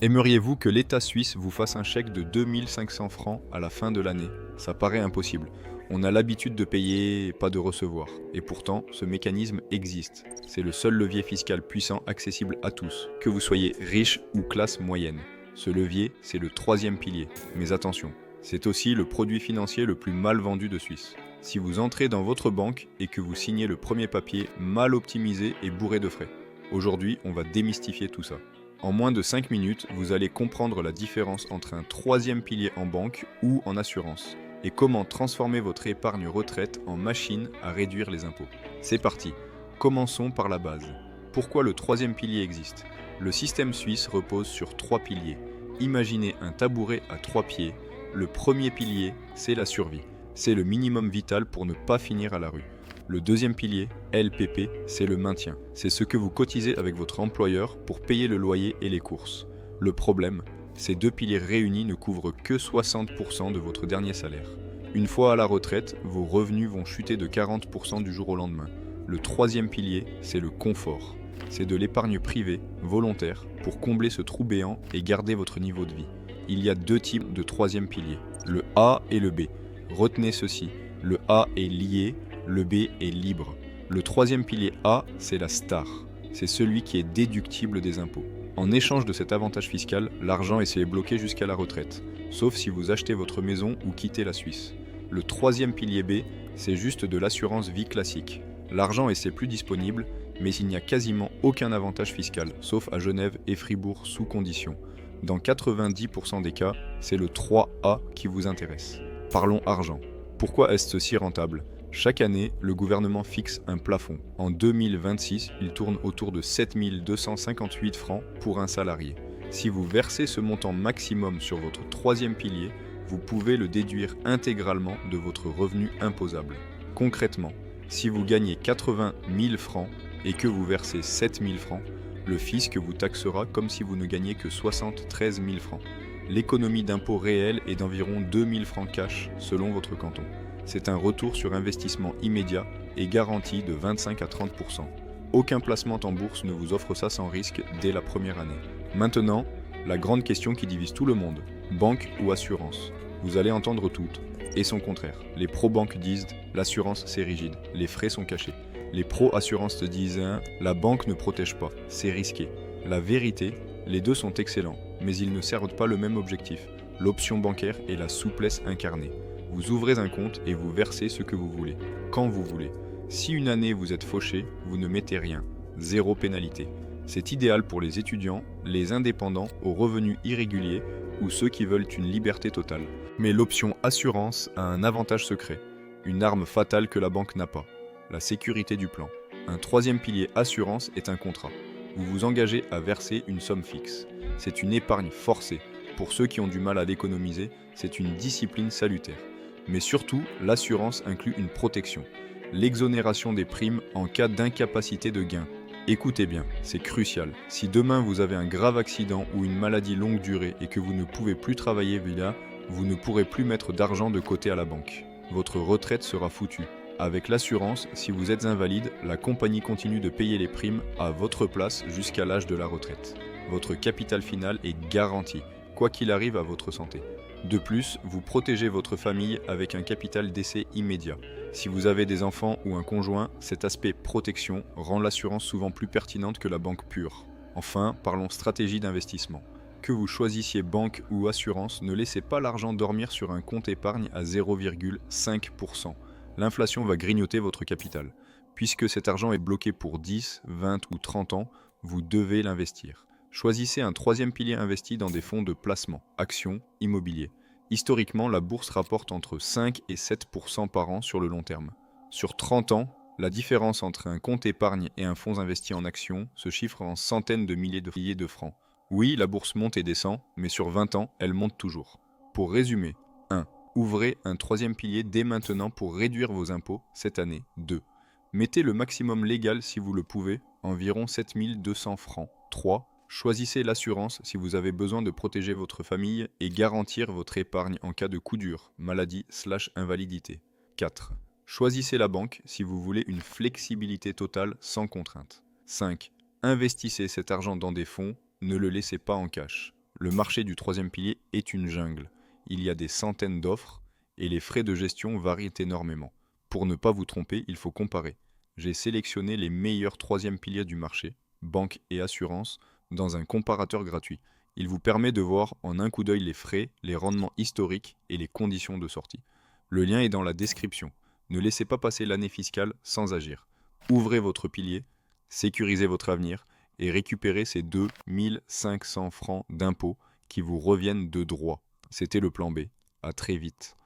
Aimeriez-vous que l'État suisse vous fasse un chèque de 2500 francs à la fin de l'année? Ça paraît impossible. On a l'habitude de payer et pas de recevoir. Et pourtant, ce mécanisme existe. C'est le seul levier fiscal puissant accessible à tous, que vous soyez riche ou classe moyenne. Ce levier, c'est le troisième pilier. Mais attention, c'est aussi le produit financier le plus mal vendu de Suisse. Si vous entrez dans votre banque et que vous signez le premier papier mal optimisé et bourré de frais. Aujourd'hui, on va démystifier tout ça. En moins de 5 minutes, vous allez comprendre la différence entre un troisième pilier en banque ou en assurance et comment transformer votre épargne retraite en machine à réduire les impôts. C'est parti. Commençons par la base. Pourquoi le troisième pilier existe? Le système suisse repose sur 3 piliers. Imaginez un tabouret à 3 pieds. Le premier pilier, c'est la survie. C'est le minimum vital pour ne pas finir à la rue. Le deuxième pilier, LPP, c'est le maintien. C'est ce que vous cotisez avec votre employeur pour payer le loyer et les courses. Le problème, ces deux piliers réunis ne couvrent que 60% de votre dernier salaire. Une fois à la retraite, vos revenus vont chuter de 40% du jour au lendemain. Le troisième pilier, c'est le confort. C'est de l'épargne privée, volontaire, pour combler ce trou béant et garder votre niveau de vie. Il y a deux types de troisième pilier, le A et le B. Retenez ceci, le A est lié, le B est libre. Le troisième pilier A, c'est la star. C'est celui qui est déductible des impôts. En échange de cet avantage fiscal, l'argent est bloqué jusqu'à la retraite, sauf si vous achetez votre maison ou quittez la Suisse. Le troisième pilier B, c'est juste de l'assurance vie classique. L'argent est plus disponible, mais il n'y a quasiment aucun avantage fiscal, sauf à Genève et Fribourg sous condition. Dans 90% des cas, c'est le 3A qui vous intéresse. Parlons argent. Pourquoi est-ce si rentable ? Chaque année, le gouvernement fixe un plafond. En 2026, il tourne autour de 7 258 francs pour un salarié. Si vous versez ce montant maximum sur votre troisième pilier, vous pouvez le déduire intégralement de votre revenu imposable. Concrètement, si vous gagnez 80 000 francs et que vous versez 7 000 francs, le fisc vous taxera comme si vous ne gagnez que 73 000 francs. L'économie d'impôt réelle est d'environ 2 000 francs cash selon votre canton. C'est un retour sur investissement immédiat et garanti de 25 à 30%. Aucun placement en bourse ne vous offre ça sans risque dès la première année. Maintenant, la grande question qui divise tout le monde, banque ou assurance? Vous allez entendre toutes, et son contraire. Les pro-banques disent « l'assurance c'est rigide, les frais sont cachés ». Les pro-assurances disent « la banque ne protège pas, c'est risqué ». La vérité, les deux sont excellents, mais ils ne servent pas le même objectif, l'option bancaire et la souplesse incarnée. Vous ouvrez un compte et vous versez ce que vous voulez, quand vous voulez. Si une année vous êtes fauché, vous ne mettez rien. Zéro pénalité. C'est idéal pour les étudiants, les indépendants aux revenus irréguliers ou ceux qui veulent une liberté totale. Mais l'option assurance a un avantage secret, une arme fatale que la banque n'a pas, la sécurité du plan. Un troisième pilier assurance est un contrat. Vous vous engagez à verser une somme fixe. C'est une épargne forcée. Pour ceux qui ont du mal à l'économiser, c'est une discipline salutaire. Mais surtout, l'assurance inclut une protection, l'exonération des primes en cas d'incapacité de gain. Écoutez bien, c'est crucial. Si demain vous avez un grave accident ou une maladie longue durée et que vous ne pouvez plus travailler vous ne pourrez plus mettre d'argent de côté à la banque. Votre retraite sera foutue. Avec l'assurance, si vous êtes invalide, la compagnie continue de payer les primes à votre place jusqu'à l'âge de la retraite. Votre capital final est garanti, quoi qu'il arrive à votre santé. De plus, vous protégez votre famille avec un capital d'essai immédiat. Si vous avez des enfants ou un conjoint, cet aspect protection rend l'assurance souvent plus pertinente que la banque pure. Enfin, parlons stratégie d'investissement. Que vous choisissiez banque ou assurance, ne laissez pas l'argent dormir sur un compte épargne à 0,5%. L'inflation va grignoter votre capital. Puisque cet argent est bloqué pour 10, 20 ou 30 ans, vous devez l'investir. Choisissez un troisième pilier investi dans des fonds de placement, actions, immobilier. Historiquement, la bourse rapporte entre 5 et 7% par an sur le long terme. Sur 30 ans, la différence entre un compte épargne et un fonds investi en actions se chiffre en centaines de milliers de francs. Oui, la bourse monte et descend, mais sur 20 ans, elle monte toujours. Pour résumer, 1. Ouvrez un troisième pilier dès maintenant pour réduire vos impôts cette année. 2. Mettez le maximum légal si vous le pouvez, environ 7 200 francs. 3. Choisissez l'assurance si vous avez besoin de protéger votre famille et garantir votre épargne en cas de coup dur, maladie/invalidité. 4. Choisissez la banque si vous voulez une flexibilité totale sans contrainte. 5. Investissez cet argent dans des fonds, ne le laissez pas en cash. Le marché du troisième pilier est une jungle. Il y a des centaines d'offres et les frais de gestion varient énormément. Pour ne pas vous tromper, il faut comparer. J'ai sélectionné les meilleurs troisième piliers du marché, banque et assurance, dans un comparateur gratuit. Il vous permet de voir en un coup d'œil les frais, les rendements historiques et les conditions de sortie. Le lien est dans la description. Ne laissez pas passer l'année fiscale sans agir. Ouvrez votre pilier, sécurisez votre avenir et récupérez ces 2500 francs d'impôts qui vous reviennent de droit. C'était le plan B. À très vite.